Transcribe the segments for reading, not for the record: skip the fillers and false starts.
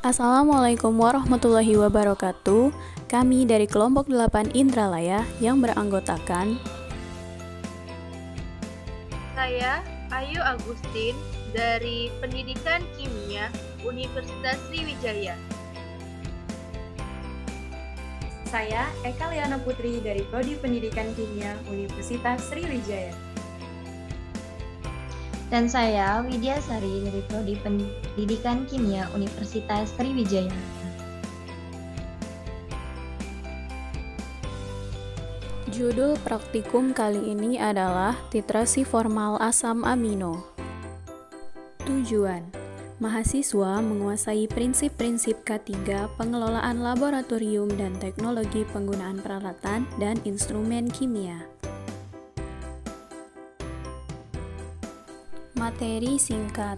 Assalamualaikum warahmatullahi wabarakatuh. Kami dari kelompok 8 Indralaya yang beranggotakan Saya Ayu Agustin dari Pendidikan Kimia Universitas Sriwijaya. Saya Eka Liana Putri dari Prodi Pendidikan Kimia Universitas Sriwijaya. Dan saya Widya Sari dari Prodi Pendidikan Kimia Universitas Sriwijaya. judul praktikum kali ini adalah titrasi formal asam amino. Tujuan: mahasiswa menguasai prinsip-prinsip K3 pengelolaan laboratorium dan teknologi penggunaan peralatan dan instrumen kimia. Materi singkat.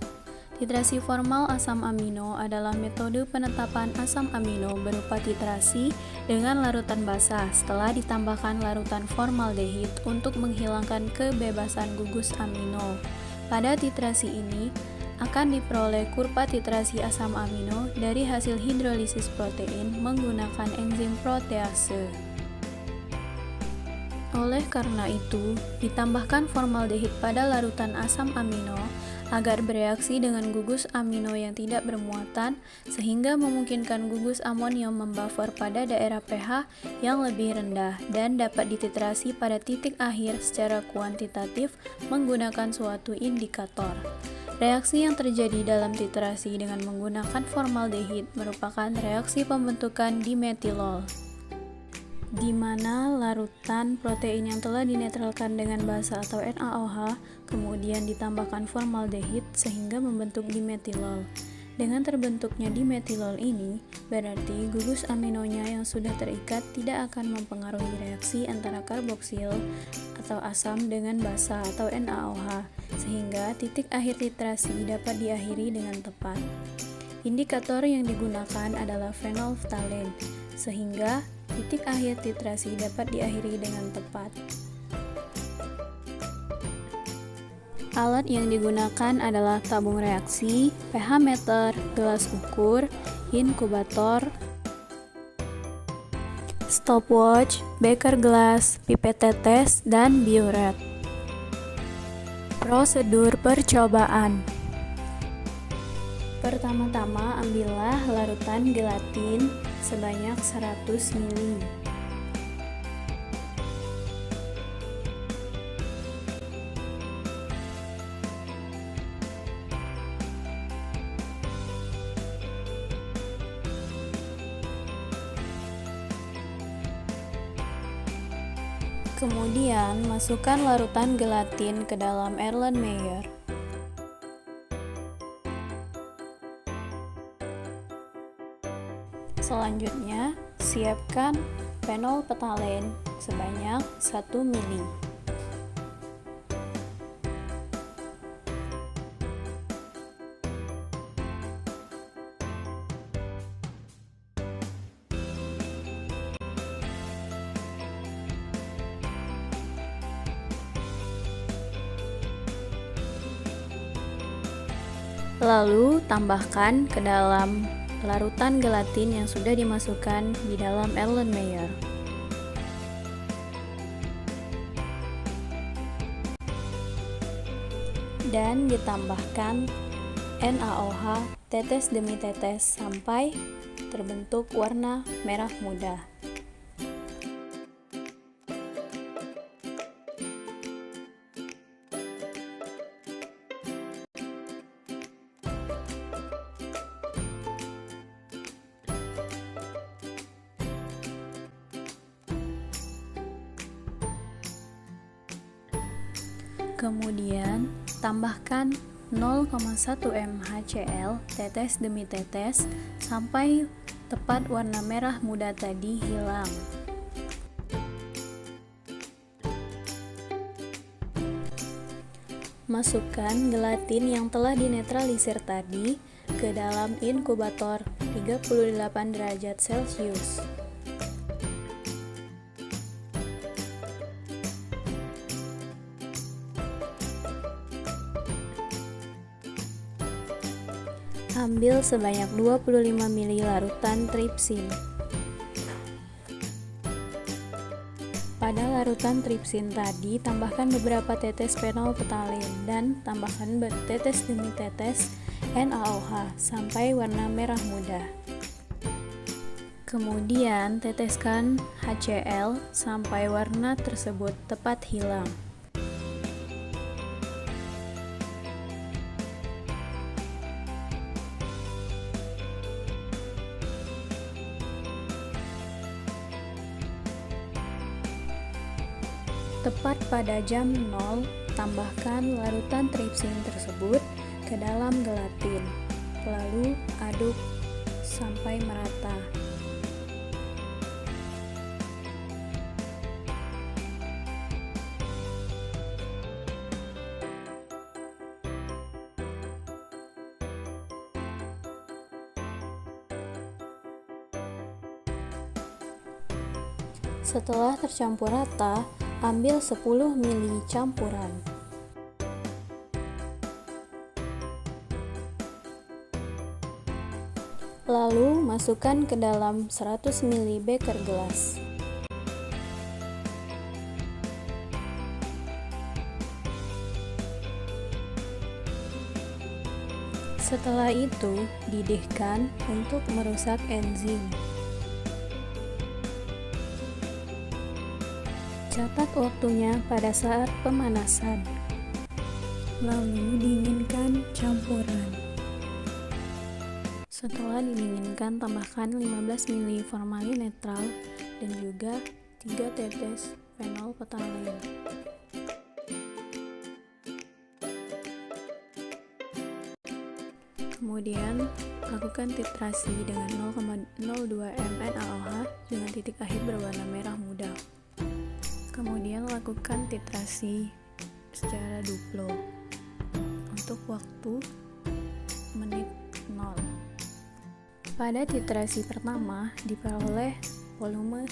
Titrasi formal asam amino adalah metode penetapan asam amino berupa titrasi dengan larutan basah setelah ditambahkan larutan formaldehid untuk menghilangkan kebebasan gugus amino. Pada titrasi ini akan diperoleh kurva titrasi asam amino dari hasil hidrolisis protein menggunakan enzim protease. Oleh karena itu, ditambahkan formaldehid pada larutan asam amino agar bereaksi dengan gugus amino yang tidak bermuatan sehingga memungkinkan gugus amonium membuffer pada daerah pH yang lebih rendah dan dapat dititrasi pada titik akhir secara kuantitatif menggunakan suatu indikator. Reaksi yang terjadi dalam titrasi dengan menggunakan formaldehid merupakan reaksi pembentukan dimetilol, di mana larutan protein yang telah dinetralkan dengan basa atau NaOH kemudian ditambahkan formaldehid sehingga membentuk dimetilol. Dengan terbentuknya dimetilol ini, berarti gugus aminonya yang sudah terikat tidak akan mempengaruhi reaksi antara karboksil atau asam dengan basa atau NaOH, sehingga titik akhir titrasi dapat diakhiri dengan tepat. Indikator yang digunakan adalah phenolphthalein, sehingga titik akhir titrasi dapat diakhiri dengan tepat. Alat yang digunakan adalah tabung reaksi, pH meter, gelas ukur, inkubator, stopwatch, beker gelas, pipet tetes, dan biuret. Prosedur percobaan. Pertama-tama ambillah larutan gelatin sebanyak 100 ml. Kemudian masukkan larutan gelatin ke dalam Erlenmeyer. Selanjutnya, siapkan phenolphthalein sebanyak 1 ml. Lalu tambahkan ke dalam larutan gelatin yang sudah dimasukkan di dalam Erlenmeyer. Dan ditambahkan NaOH tetes demi tetes sampai terbentuk warna merah muda. Kemudian, tambahkan 0,1 m HCl tetes demi tetes sampai tepat warna merah muda tadi hilang. Masukkan gelatin yang telah dinetralisir tadi ke dalam inkubator 38 derajat Celcius. Ambil ambil sebanyak 25 ml larutan tripsin. Pada larutan tripsin tadi, tambahkan beberapa tetes fenol phthalate dan tambahkan tetes demi tetes NaOH sampai warna merah muda. Kemudian teteskan HCl sampai warna tersebut tepat hilang. Tepat pada jam 0, tambahkan larutan tripsin tersebut ke dalam gelatin, lalu aduk sampai merata. Setelah tercampur rata, ambil 10 ml campuran. Lalu masukkan ke dalam 100 ml beker gelas. Setelah itu, didihkan untuk merusak enzim. Catat waktunya pada saat pemanasan. Lalu dinginkan campuran. Setelah didinginkan, tambahkan 15 ml formalin netral dan juga 3 tetes fenol phthalate. Kemudian, lakukan titrasi dengan 0,02 mNaOH dengan titik akhir berwarna merah muda. Kemudian lakukan titrasi secara duplo untuk waktu menit 0. Pada titrasi pertama diperoleh volume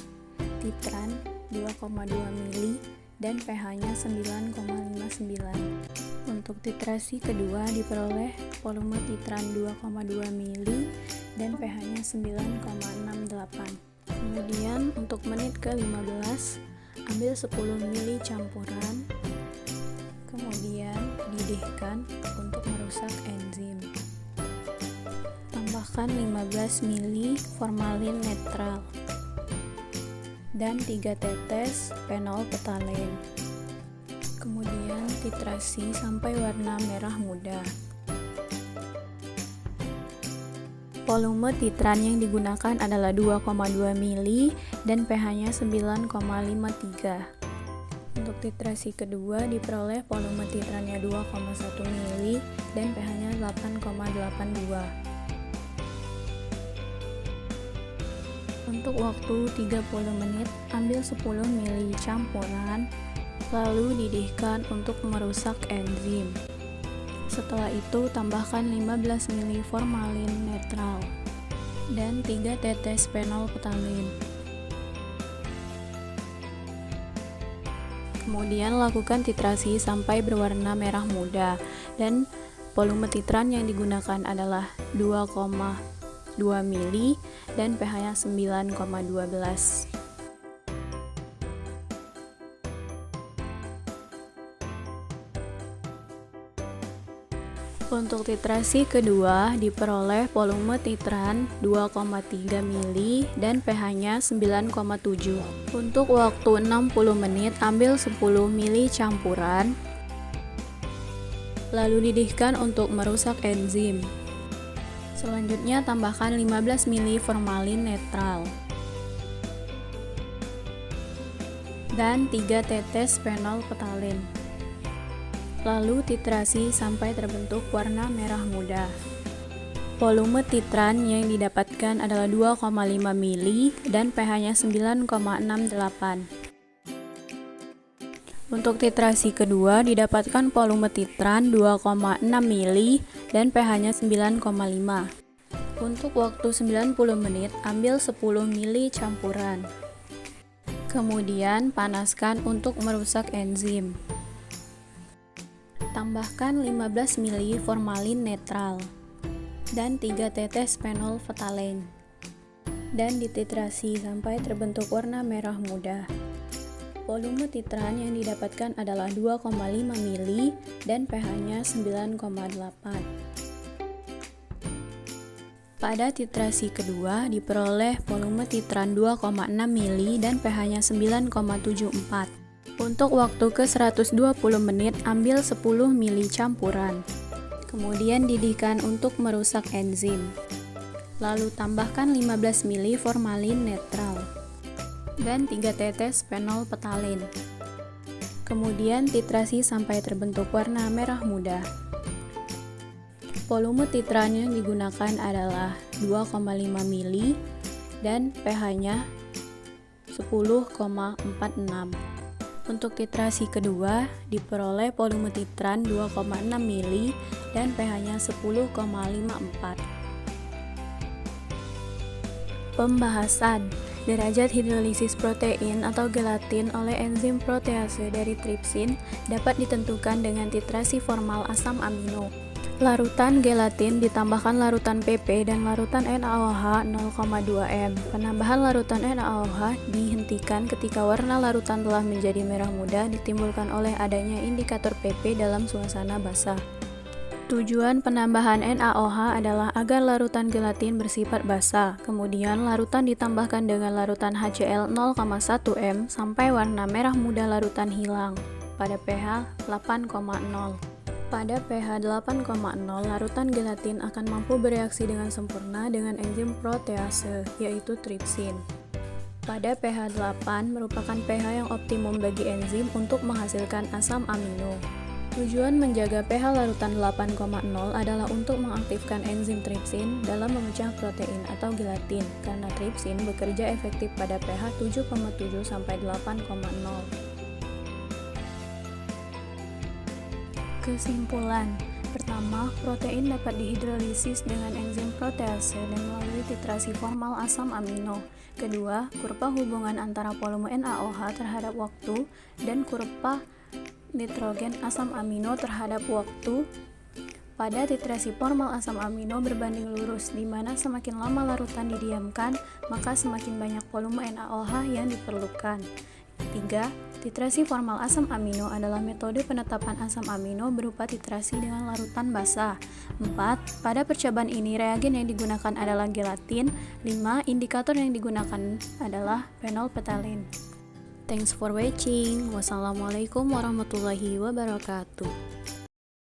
titran 2,2 ml dan pH-nya 9,59. Untuk titrasi kedua diperoleh volume titran 2,2 ml dan pH-nya 9,68. Kemudian untuk menit ke-15 ambil 10 ml campuran, kemudian didihkan untuk merusak enzim. Tambahkan 15 ml formalin netral dan 3 tetes fenol phthalate. Kemudian titrasi sampai warna merah muda. Volume titran yang digunakan adalah 2,2 ml dan pH-nya 9,53. Untuk titrasi kedua diperoleh volume titrannya 2,1 ml dan pH-nya 8,82. Untuk waktu 30 menit, ambil 10 ml campuran, lalu didihkan untuk merusak enzim. Setelah itu, tambahkan 15 ml formalin netral dan 3 tetes fenol phthalate. Kemudian lakukan titrasi sampai berwarna merah muda dan volume titran yang digunakan adalah 2,2 ml dan pH-nya 9,12. Untuk titrasi kedua diperoleh volume titran 2,3 ml dan pH-nya 9,7. Untuk waktu 60 menit ambil 10 ml campuran, lalu didihkan untuk merusak enzim. Selanjutnya tambahkan 15 ml formalin netral dan 3 tetes fenol phthalate. Lalu titrasi sampai terbentuk warna merah muda. Volume titran yang didapatkan adalah 2,5 ml dan pH-nya 9,68. Untuk titrasi kedua didapatkan volume titran 2,6 ml dan pH-nya 9,5. Untuk waktu 90 menit ambil 10 ml campuran. Kemudian panaskan untuk merusak enzim. Tambahkan 15 ml formalin netral dan 3 tetes phenolphthalein. Dan dititrasi sampai terbentuk warna merah muda. Volume titran yang didapatkan adalah 2,5 mili dan pH-nya 9,8. Pada titrasi kedua diperoleh volume titran 2,6 mili dan pH-nya 9,74. Untuk waktu ke 120 menit ambil 10 mili campuran. Kemudian didihkan untuk merusak enzim. Lalu tambahkan 15 mili formalin netral dan 3 tetes phenolphthalein. Kemudian titrasi sampai terbentuk warna merah muda. Volume titran yang digunakan adalah 2,5 mili dan pH-nya 10,46. Untuk titrasi kedua diperoleh volume titran 2,6 mili dan pH-nya 10,54. Pembahasan derajat hidrolisis protein atau gelatin oleh enzim protease dari tripsin dapat ditentukan dengan titrasi formal asam amino. Larutan gelatin ditambahkan larutan PP dan larutan NaOH 0,2 m. Penambahan larutan NaOH dihentikan ketika warna larutan telah menjadi merah muda ditimbulkan oleh adanya indikator PP dalam suasana basah. Tujuan penambahan NaOH adalah agar larutan gelatin bersifat basah. Kemudian larutan ditambahkan dengan larutan HCl 0,1 m sampai warna merah muda larutan hilang pada pH 8,0. Pada pH 8,0 larutan gelatin akan mampu bereaksi dengan sempurna dengan enzim protease yaitu tripsin. Pada pH 8 merupakan pH yang optimum bagi enzim untuk menghasilkan asam amino. Tujuan menjaga pH larutan 8,0 adalah untuk mengaktifkan enzim tripsin dalam memecah protein atau gelatin, karena tripsin bekerja efektif pada pH 7,7 sampai 8,0. Kesimpulan. Pertama, protein dapat dihidrolisis dengan enzim protease dan melalui titrasi formal asam amino. Kedua, kurva hubungan antara volume NaOH terhadap waktu dan kurva nitrogen asam amino terhadap waktu pada titrasi formal asam amino berbanding lurus, di mana semakin lama larutan didiamkan, maka semakin banyak volume NaOH yang diperlukan. 3. Titrasi formal asam amino adalah metode penetapan asam amino berupa titrasi dengan larutan basah. 4. Pada percobaan ini reagen yang digunakan adalah gelatin. 5. Indikator yang digunakan adalah phenolphthalein. Thanks for watching. Wassalamualaikum warahmatullahi wabarakatuh.